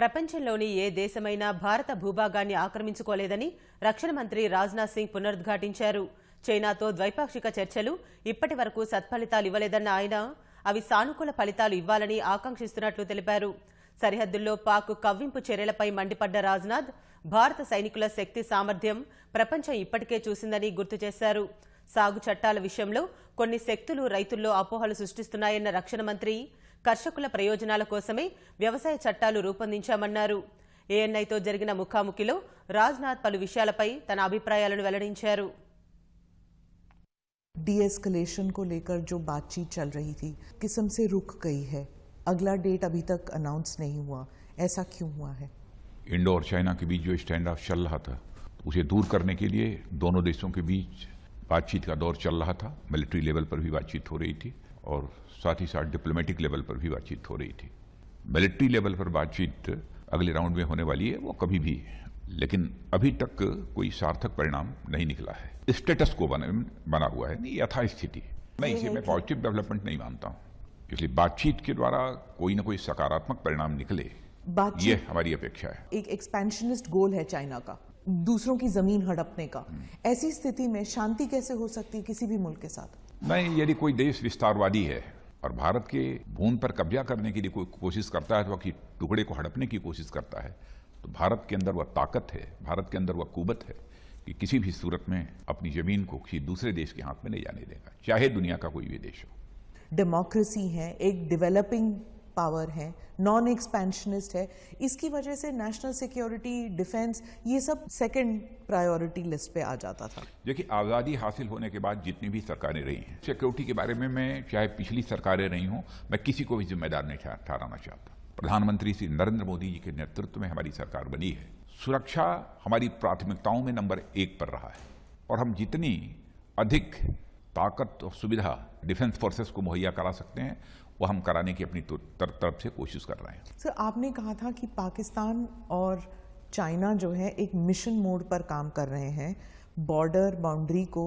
ప్రపంచంలోని ఏ దేశమైనా భారత భూభాగాన్ని ఆక్రమించుకోలేదని రక్షణ మంత్రి రాజ్నాథ్ సింగ్ పునరుద్ఘాటించారు. చైనాతో ద్వైపాక్షిక చర్చలు ఇప్పటి వరకు సత్ఫలితాలు ఇవ్వలేదన్న ఆయన అవి సానుకూల ఫలితాలు ఇవ్వాలని ఆకాంక్షిస్తున్నట్లు తెలిపారు. సరిహద్దుల్లో పాక్ కవ్వింపు చర్యలపై మండిపడ్డ రాజ్నాథ్ భారత సైనికుల శక్తి సామర్థ్యం ప్రపంచం ఇప్పటికే చూసిందని గుర్తు చేశారు. సాగు చట్టాల విషయంలో కొన్ని శక్తులు రైతుల్లో అపోహలు సృష్టిస్తున్నాయన్న రక్షణ మంత్రి కర్షకుల ప్రయోజనాల కోసమే వ్యవసాయ చట్టాలు రూపొందించామన్నారు. ఏఎన్ఐతో జరిగిన ముఖాముఖిలో రాజ్నాథ్ పలు విషయాలపై తన అభిప్రాయాలను వెల్లడించారు. डीएस्केलेशन को लेकर जो बातचीत चल रही थी किस्म से रुक गई है। अगला डेट अभी तक अनाउंस नहीं हुआ, ऐसा क्यों हुआ है? इंडो और चाइना के बीच जो स्टैंड ऑफ चल रहा था उसे दूर करने के लिए दोनों देशों के बीच बातचीत का दौर चल रहा था। मिलिट्री लेवल पर भी बातचीत हो रही थी और साथ ही साथ डिप्लोमेटिक लेवल पर भी बातचीत हो रही थी। मिलिट्री लेवल पर बातचीत अगले राउंड में होने वाली है, वो कभी भी, लेकिन अभी तक कोई सार्थक परिणाम नहीं निकला है। स्टेटस को बना हुआ है, यथास्थिति। मैं इसे में पॉजिटिव डेवलपमेंट नहीं मानता हूं, इसलिए बातचीत के द्वारा कोई न कोई सकारात्मक परिणाम निकले, ये हमारी अपेक्षा है। एक एक्सपेंशनिस्ट गोल है चाइना का, दूसरों की जमीन हड़पने का। ऐसी स्थिति में शांति कैसे हो सकती है किसी भी मुल्क के साथ? नहीं, यदि कोई देश विस्तारवादी है और भारत के भूमि पर कब्जा करने के लिए कोई कोशिश करता है, तो कि टुकड़े को हड़पने की कोशिश करता है, तो भारत के अंदर वह ताकत है, भारत के अंदर वह कुवत है कि किसी भी सूरत में अपनी जमीन को किसी दूसरे देश के हाथ में नहीं जाने देगा, चाहे दुनिया का कोई भी देश हो। डेमोक्रेसी है, एक डेवलपिंग पावर है, नॉन एक्सपेंशनिस्ट है, इसकी वजह से नेशनल सिक्योरिटी, डिफेंस, ये सब सेकंड प्रायोरिटी लिस्ट पे आ जाता था। देखिए, आज़ादी हासिल होने के बाद जितनी भी सरकारें रही हैं, सिक्योरिटी के बारे में मैं चाहे पिछली सरकारें रही हों, मैं किसी को भी जिम्मेदार नहीं ठहराना चाहता। प्रधानमंत्री श्री नरेंद्र मोदी जी के नेतृत्व में हमारी सरकार बनी है। सुरक्षा हमारी प्राथमिकताओं में नंबर 1 पर रहा है और हम जितनी अधिक ताकत और सुविधा डिफेंस फोर्सेस को मुहैया करा सकते हैं वो हम कराने की अपनी तरफ से कोशिश कर रहे हैं। सर, आपने कहा था कि पाकिस्तान और चाइना जो है एक मिशन मोड पर काम कर रहे हैं बॉर्डर बाउंड्री को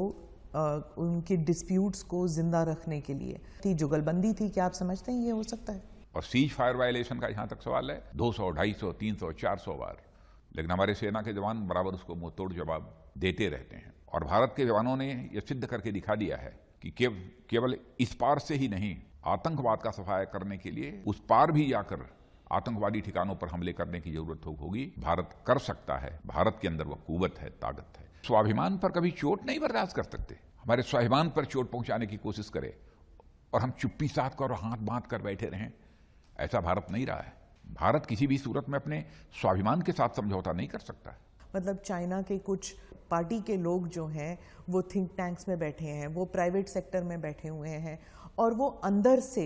उनके डिस्प्यूट्स को जिंदा रखने के लिए। जुगलबंदी थी, क्या आप समझते हैं ये हो सकता है? और सीज फायर वायलेशन का जहां तक सवाल है, 200, 250, 300, 400 बार, लेकिन हमारे सेना के जवान बराबर उसको मुंह तोड़ जवाब देते रहते हैं। और भारत के जवानों ने यह सिद्ध करके दिखा दिया है कि केवल इस पार से ही नहीं, आतंकवाद का सफाया करने के लिए उस पार भी जाकर आतंकवादी ठिकानों पर हमले करने की जरूरत होगी। भारत कर सकता है, भारत के अंदर वह कुवत है, ताकत है। स्वाभिमान पर कभी चोट नहीं बर्दाश्त कर सकते। हमारे स्वाभिमान पर चोट पहुंचाने की कोशिश करे और हम चुप्पी साध कर और हाथ बांध कर बैठे रहें, ऐसा भारत नहीं रहा है। भारत किसी भी सूरत में अपने स्वाभिमान के साथ समझौता नहीं कर सकता। मतलब चाइना के कुछ पार्टी के लोग जो हैं वो थिंक टैंक्स में बैठे हैं, वो प्राइवेट सेक्टर में बैठे हुए हैं और वो अंदर से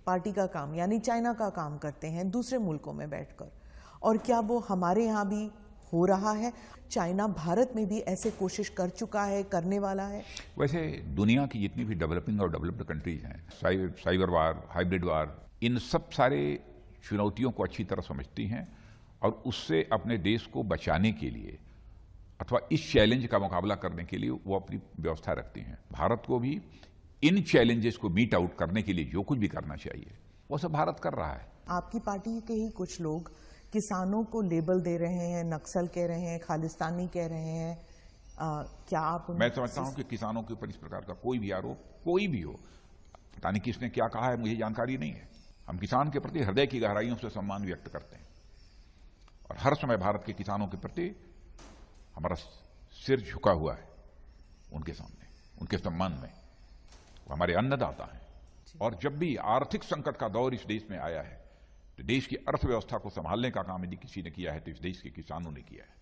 पार्टी का काम यानी चाइना का काम करते हैं दूसरे मुल्कों में बैठकर। और क्या वो हमारे यहाँ भी हो रहा है? चाइना भारत में भी ऐसे कोशिश कर चुका है, करने वाला है? वैसे दुनिया की जितनी भी डेवलपिंग और डेवलप्ड कंट्रीज हैं, साइबर वार, हाइब्रिड वार, इन सब सारे चुनौतियों को अच्छी तरह समझती हैं और उससे अपने देश को बचाने के लिए अथवा इस चैलेंज का मुकाबला करने के लिए वो अपनी व्यवस्था रखती हैं। भारत को भी इन चैलेंजेस को मीट आउट करने के लिए जो कुछ भी करना चाहिए वो सब भारत कर रहा है। आपकी पार्टी के ही कुछ लोग किसानों को लेबल दे रहे हैं, नक्सल कह रहे हैं, खालिस्तानी कह रहे हैं, क्या आप? मैं समझता हूं कि किसानों के ऊपर इस प्रकार का कोई भी आरोप, कोई भी हो, पता नहीं किसने क्या कहा है, मुझे जानकारी नहीं है। हम किसान के प्रति हृदय की गहराइयों से सम्मान व्यक्त करते हैं और हर समय भारत के किसानों के प्रति हमारा सिर झुका हुआ है उनके सामने, उनके सम्मान में। वो हमारे अन्नदाता हैं और जब भी आर्थिक संकट का दौर इस देश में आया है तो देश की अर्थव्यवस्था को संभालने का काम यदि किसी ने किया है तो इस देश के किसानों ने किया है।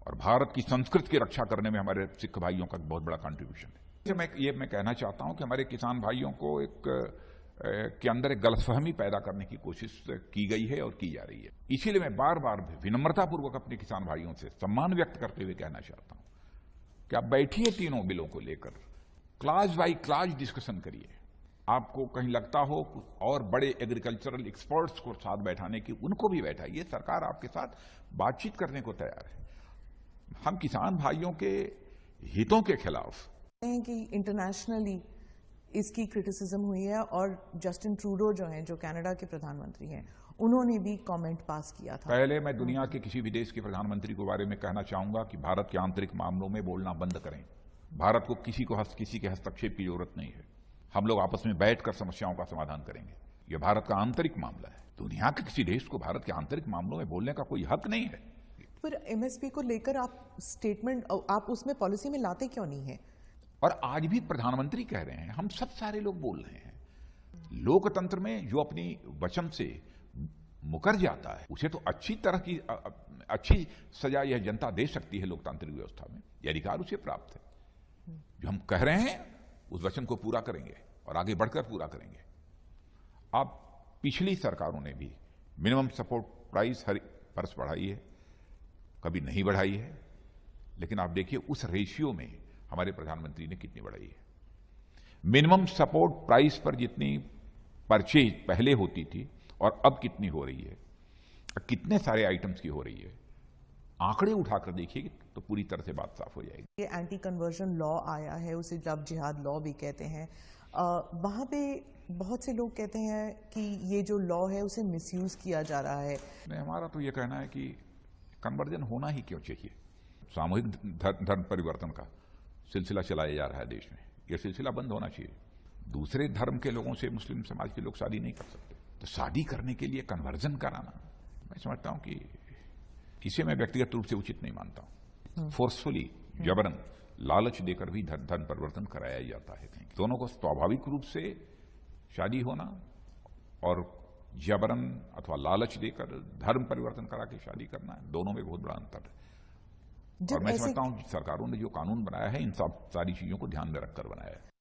और भारत की संस्कृति की रक्षा करने में हमारे सिख भाइयों का बहुत बड़ा कंट्रीब्यूशन है। मैं कहना चाहता हूं कि हमारे किसान भाइयों को के अंदर एक गलतफहमी पैदा करने की कोशिश की गई है और की जा रही है। इसीलिए मैं बार बार विनम्रतापूर्वक अपने किसान भाइयों से सम्मान व्यक्त करते हुए कहना चाहता हूं कि आप बैठिए तीनों बिलों को लेकर, क्लास बाई क्लास डिस्कशन करिए। आपको कहीं लगता हो और बड़े एग्रीकल्चरल एक्सपर्ट्स को साथ बैठाने की, उनको भी बैठाइए। सरकार आपके साथ बातचीत करने को तैयार है। हम किसान भाइयों के हितों के खिलाफ कि इंटरनेशनली इसकी क्रिटिसिज्म हुई है और जस्टिन ट्रूडो जो हैं, जो कनाडा के प्रधानमंत्री हैं, उन्होंने भी कमेंट पास किया था। पहले मैं दुनिया के किसी भी देश के प्रधानमंत्री के बारे में कहना चाहूंगा कि भारत के आंतरिक मामलों में बोलना बंद करें। भारत को किसी के हस्तक्षेप की जरूरत नहीं है। हम लोग आपस में बैठकर समस्याओं का समाधान करेंगे। यह भारत का आंतरिक मामला है। दुनिया के किसी देश को भारत के आंतरिक मामलों में बोलने का कोई हक नहीं है। पर एमएसपी को लेकर आप स्टेटमेंट, आप उसमें पॉलिसी में लाते क्यों नहीं है? और आज भी प्रधानमंत्री कह रहे हैं, हम सब सारे लोग बोल रहे हैं। लोकतंत्र में जो अपनी वचन से मुकर जाता है उसे तो अच्छी तरह की अच्छी सजा यह जनता दे सकती है। लोकतांत्रिक व्यवस्था में यह अधिकार उसे प्राप्त है। जो हम कह रहे हैं उस वचन को पूरा करेंगे और आगे बढ़कर पूरा करेंगे। अब पिछली सरकारों ने भी मिनिमम सपोर्ट प्राइस हर वर्ष बढ़ाई है, कभी नहीं बढ़ाई है, लेकिन आप देखिए उस रेशियो में हमारे प्रधानमंत्री ने कितनी बढ़ाई है। मिनिमम सपोर्ट प्राइस पर जितनी परचेज पहले होती थी और अब कितनी हो रही है, कितने सारे आइटम्स की हो रही है, आंकड़े उठाकर देखिए तो पूरी तरह से बात साफ हो जाएगी। ये एंटी कन्वर्जन लॉ आया है, उसे लव जिहाद लॉ भी कहते हैं। वहां पे बहुत से लोग कहते हैं कि ये जो लॉ है उसे मिसयूज किया जा रहा है। नहीं, हमारा तो ये कहना है कि कन्वर्जन होना ही क्यों चाहिए। सामूहिक धर्म परिवर्तन का सिलसिला चलाया जा रहा है देश में, यह सिलसिला बंद होना चाहिए। दूसरे धर्म के लोगों से मुस्लिम समाज के लोग शादी नहीं कर सकते, तो शादी करने के लिए कन्वर्जन कराना, मैं समझता हूं कि इसे मैं व्यक्तिगत रूप से उचित नहीं मानता हूं। फोर्सफुली, जबरन, लालच देकर भी धर्म परिवर्तन कराया जाता है। दोनों को स्वाभाविक रूप से शादी होना और जबरन अथवा लालच देकर धर्म परिवर्तन करा के शादी करना, दोनों में बहुत बड़ा अंतर है। और मैं समझता हूं सरकारों ने जो कानून बनाया है इन सब सारी चीजों को ध्यान में रखकर बनाया है।